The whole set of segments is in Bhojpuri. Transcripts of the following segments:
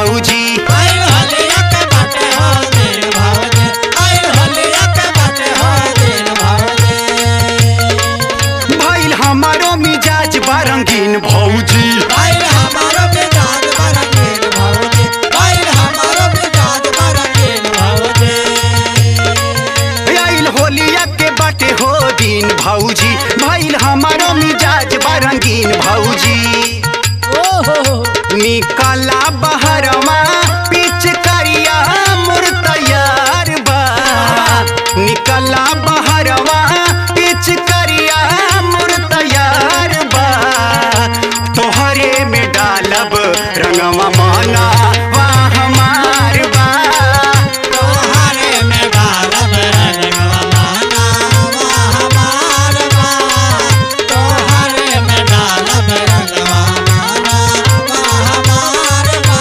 भौजी। आइल होलिया के बाटे हो दिन भौजी, आइल होलिया के बाटे हो दिन भौजी। भइल हमारो मिजाज बरंगीन भौजी। आइल हमारो मिजाज बरंगीन भौजी, आइल हमारो मिजाज बरंगीन भौजी। आइल होलिया के बाटे हो दिन भौजी, भइल हमारो मिजाज बरंगीन भौजी। निकला बहरवा पिचकारिया मोर तैयार बा, निकला बहरवा पिचकारिया मोर तैयार बा। तोहरे में डालब रंगवा माना वा हमार बा, तोहरे में डालब रंगवा माना वा हमार बा, तोहरे में डालब रंगवा माना वा हमार बा।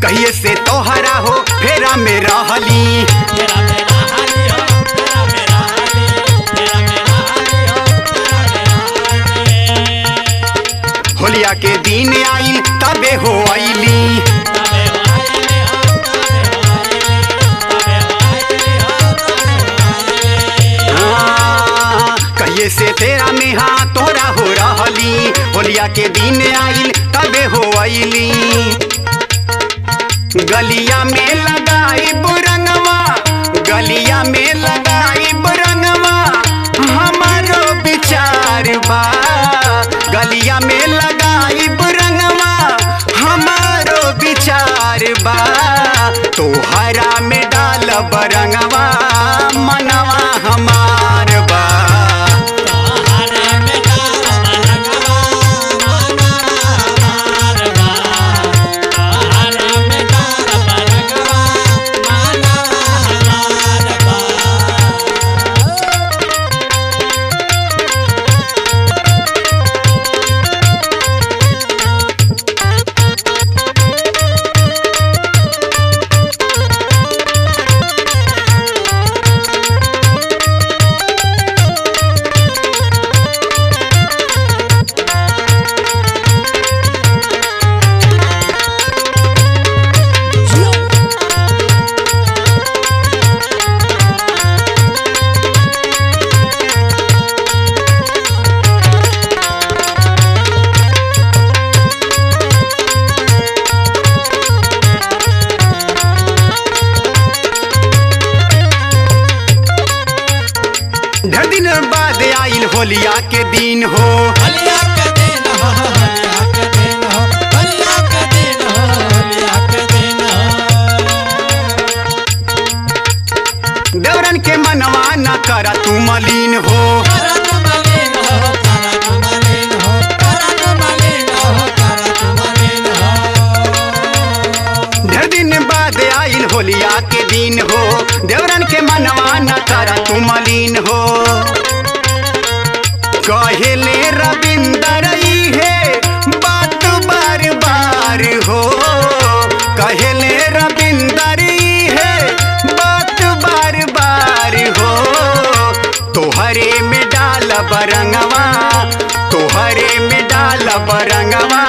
कहिए से तोहरा हो फेरा में रहली, तेरा मेरा हाली हो, तेरा मेरा हाली, तेरा मेरा हाली हो, तेरा मेरा हाली। होलिया के दिन आइल तबे हो आइली, तबे हो आइली हो, तबे हो आइली, तबे हो आइली हो, तबे हो आइली। कहिए से तेरा में हाँ तोरा हो रहली। होलिया के दिन आइल तबे हो आइली, गलिया में लगाई बुरंगवा, गलिया में लगाई बुरंगवा हमारो विचार बा, गलिया में लगाई बुरंगवा हमारो विचार बा। तोहरा में डाल बरंगवा मनवा हमार बा, तोहरे में डालब रंगवा माना हमार बा, तोहरे में डालब रंगवा माना हमार बा। ढेर दिन बाद आइल होलिया के दिन हो, होलिया के दिन हो, होलिया के दिन हो, होलिया के दिन हो, होलिया के दिन हो। देवरन के मनवा न करा तू मलिन हो, करत मलिन हो, करत मलिन हो, करत मलिन हो, करत मलिन हो। ढेर दिन बाद आइल होलिया के दिन हो, देवरन के मनवा न करा तू मलिन हो। कहेले रविंदर है बात बार बार हो, कहेले रविंदर है बात बार बार हो। तोहरे में डाल बरंगवा, तोहरे में डाल बरंगवा